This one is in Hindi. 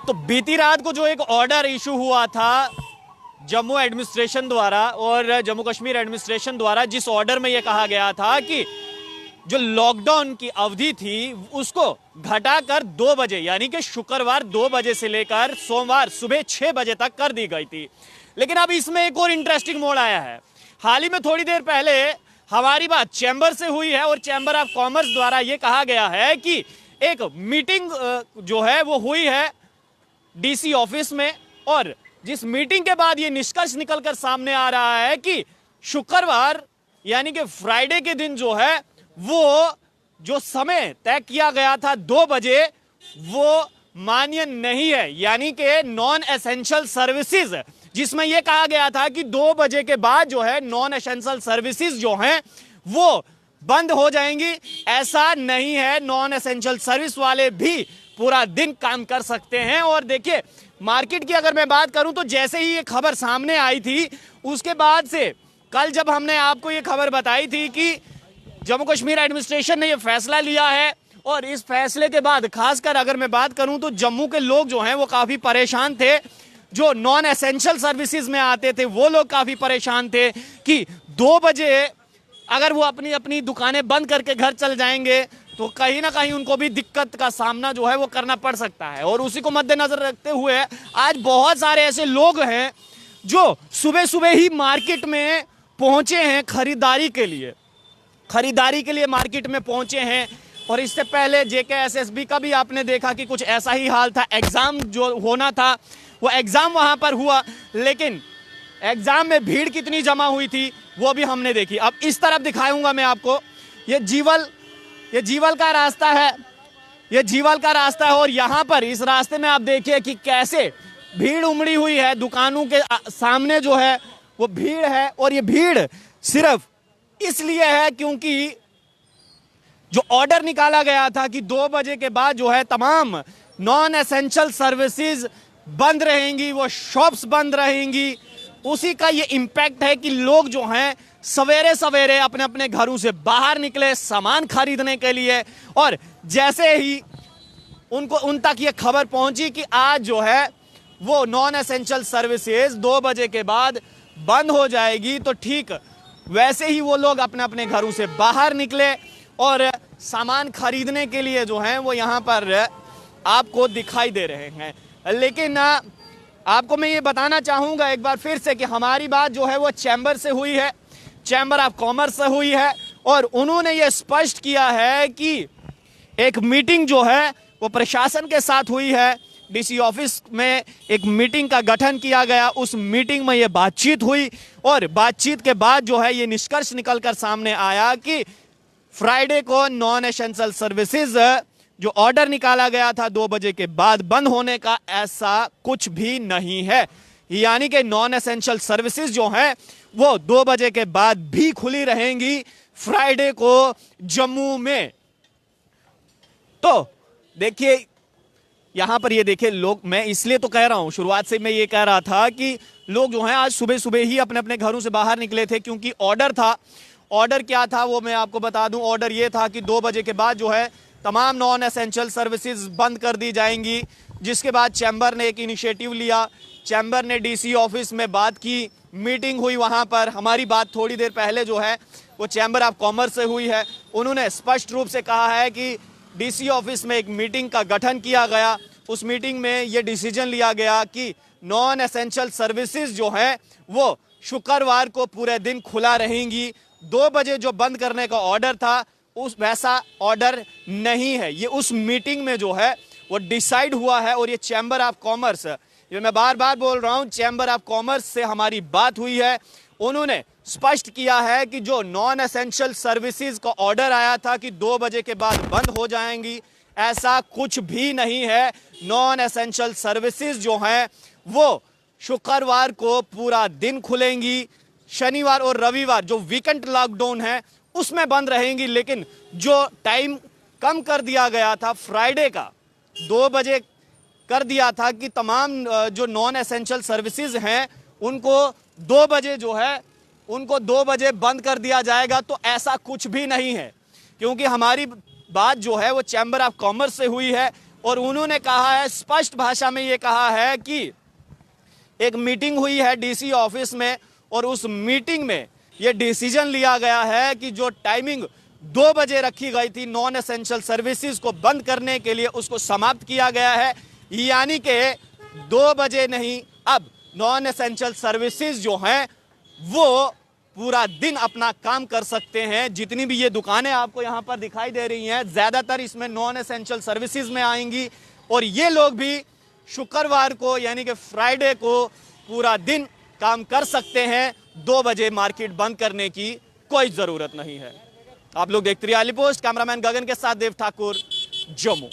तो बीती रात को जो एक ऑर्डर इशू हुआ था जम्मू एडमिनिस्ट्रेशन द्वारा और जम्मू कश्मीर एडमिनिस्ट्रेशन द्वारा, जिस ऑर्डर में यह कहा गया था कि जो लॉकडाउन की अवधि थी उसको घटाकर 2 बजे यानी कि शुक्रवार 2 बजे से लेकर सोमवार सुबह 6 बजे तक कर दी गई थी। लेकिन अब इसमें एक और इंटरेस्टिंग मोड़ आया है। हाल ही में थोड़ी देर पहले हमारी बात चैम्बर से हुई है और चैम्बर ऑफ कॉमर्स द्वारा यह कहा गया है कि एक मीटिंग जो है वो हुई है डीसी ऑफिस में, और जिस मीटिंग के बाद ये निष्कर्ष निकलकर सामने आ रहा है कि शुक्रवार यानी कि फ्राइडे के दिन जो है वो जो समय तय किया गया था 2 बजे वो मान्य नहीं है। यानी कि नॉन एसेंशियल सर्विसेज, जिसमें यह कहा गया था कि 2 बजे के बाद जो है नॉन एसेंशियल सर्विसेज जो हैं वो बंद हो जाएंगी, ऐसा नहीं है। नॉन एसेंशियल सर्विस वाले भी पूरा दिन काम कर सकते हैं। और देखिए मार्केट की अगर मैं बात करूं तो जैसे ही ये खबर सामने आई थी उसके बाद से कल जब हमने आपको ये खबर बताई थी कि जम्मू कश्मीर एडमिनिस्ट्रेशन ने ये फैसला लिया है, और इस फैसले के बाद खासकर अगर मैं बात करूं तो जम्मू के लोग जो हैं वो काफी परेशान थे। जो नॉन एसेंशियल सर्विसेज में आते थे वो लोग काफी परेशान थे कि 2 बजे अगर वो अपनी अपनी दुकानें बंद करके घर चल जाएंगे तो कहीं ना कहीं उनको भी दिक्कत का सामना जो है वो करना पड़ सकता है। और उसी को मद्देनजर रखते हुए आज बहुत सारे ऐसे लोग हैं जो सुबह सुबह ही मार्केट में पहुंचे हैं खरीदारी के लिए मार्केट में पहुंचे हैं। और इससे पहले जेकेएसएसबी का भी आपने देखा कि कुछ ऐसा ही हाल था। एग्जाम जो होना था वो एग्जाम वहां पर हुआ, लेकिन एग्जाम में भीड़ कितनी जमा हुई थी वो भी हमने देखी। अब इस तरफ दिखाऊंगा मैं आपको, ये जीवल का रास्ता है, ये जीवल का रास्ता है। और यहाँ पर इस रास्ते में आप देखिए कि कैसे भीड़ उमड़ी हुई है। दुकानों के सामने जो है वो भीड़ है, और ये भीड़ सिर्फ इसलिए है क्योंकि जो ऑर्डर निकाला गया था कि 2 बजे के बाद जो है तमाम नॉन एसेंशियल सर्विसेज बंद रहेंगी, वो शॉप्स बंद रहेंगी, उसी का ये इम्पैक्ट है कि लोग जो हैं सवेरे सवेरे अपने अपने घरों से बाहर निकले सामान खरीदने के लिए। और जैसे ही उन तक ये खबर पहुंची कि आज जो है वो नॉन एसेंशियल सर्विसेज 2 बजे के बाद बंद हो जाएगी, तो ठीक वैसे ही वो लोग अपने अपने घरों से बाहर निकले और सामान खरीदने के लिए जो हैं वो यहाँ पर आपको दिखाई दे रहे हैं। लेकिन आपको मैं ये बताना चाहूँगा एक बार फिर से कि हमारी बात जो है वो चैम्बर से हुई है, चैम्बर ऑफ कॉमर्स से हुई है, और उन्होंने ये स्पष्ट किया है कि एक मीटिंग जो है वो प्रशासन के साथ हुई है। डीसी ऑफिस में एक मीटिंग का गठन किया गया, उस मीटिंग में ये बातचीत हुई, और बातचीत के बाद जो है ये निष्कर्ष निकलकर सामने आया कि फ्राइडे को नॉन एसेंशियल सर्विसेज जो ऑर्डर निकाला गया था 2 बजे के बाद बंद होने का, ऐसा कुछ भी नहीं है। यानी कि नॉन एसेंशियल सर्विसेज जो हैं वो 2 बजे के बाद भी खुली रहेंगी फ्राइडे को जम्मू में। तो देखिए यहां पर ये देखिए लोग, मैं इसलिए तो कह रहा हूं, शुरुआत से मैं ये कह रहा था कि लोग जो हैं आज सुबह सुबह ही अपने अपने घरों से बाहर निकले थे क्योंकि ऑर्डर था। ऑर्डर क्या था वो मैं आपको बता दूं। ऑर्डर ये था कि 2 बजे के बाद जो है तमाम नॉन एसेंशियल सर्विसेज बंद कर दी जाएंगी, जिसके बाद चैम्बर ने एक इनिशिएटिव लिया। चैम्बर ने डीसी ऑफिस में बात की, मीटिंग हुई वहां पर। हमारी बात थोड़ी देर पहले जो है वो चैम्बर ऑफ कॉमर्स से हुई है। उन्होंने स्पष्ट रूप से कहा है कि डीसी ऑफिस में एक मीटिंग का गठन किया गया, उस मीटिंग में ये डिसीजन लिया गया कि नॉन एसेंशियल सर्विसेज जो हैं वो शुक्रवार को पूरे दिन खुला रहेंगी। 2 बजे जो बंद करने का ऑर्डर था उस वैसा ऑर्डर नहीं है, ये उस मीटिंग में जो है वो डिसाइड हुआ है। और ये चैम्बर ऑफ कॉमर्स, ये मैं बार बार बोल रहा हूं, चैम्बर ऑफ कॉमर्स से हमारी बात हुई है। उन्होंने स्पष्ट किया है कि जो नॉन एसेंशियल सर्विसेज का ऑर्डर आया था कि 2 बजे के बाद बंद हो जाएंगी, ऐसा कुछ भी नहीं है। नॉन एसेंशियल सर्विसेज जो हैं वो शुक्रवार को पूरा दिन खुलेंगी, शनिवार और रविवार जो वीकेंड लॉकडाउन है उसमें बंद रहेंगी। लेकिन जो टाइम कम कर दिया गया था फ्राइडे का 2 बजे कर दिया था कि तमाम जो नॉन एसेंशियल सर्विसेज हैं उनको 2 बजे जो है उनको 2 बजे बंद कर दिया जाएगा, तो ऐसा कुछ भी नहीं है। क्योंकि हमारी बात जो है वो चैम्बर ऑफ कॉमर्स से हुई है और उन्होंने कहा है, स्पष्ट भाषा में ये कहा है कि एक मीटिंग हुई है डीसी ऑफिस में और उस मीटिंग में ये डिसीजन लिया गया है कि जो टाइमिंग 2 बजे रखी गई थी नॉन एसेंशियल सर्विसेज को बंद करने के लिए, उसको समाप्त किया गया है। यानी कि 2 बजे नहीं, अब नॉन एसेंशियल सर्विसेज जो हैं वो पूरा दिन अपना काम कर सकते हैं। जितनी भी ये दुकानें आपको यहां पर दिखाई दे रही हैं, ज्यादातर इसमें नॉन एसेंशियल सर्विसेज में आएंगी और ये लोग भी शुक्रवार को यानी कि फ्राइडे को पूरा दिन काम कर सकते हैं। 2 बजे मार्केट बंद करने की कोई जरूरत नहीं है। आप लोग देखते रहिए आली पोस्ट। कैमरामैन गगन के साथ देव ठाकुर, जम्मू।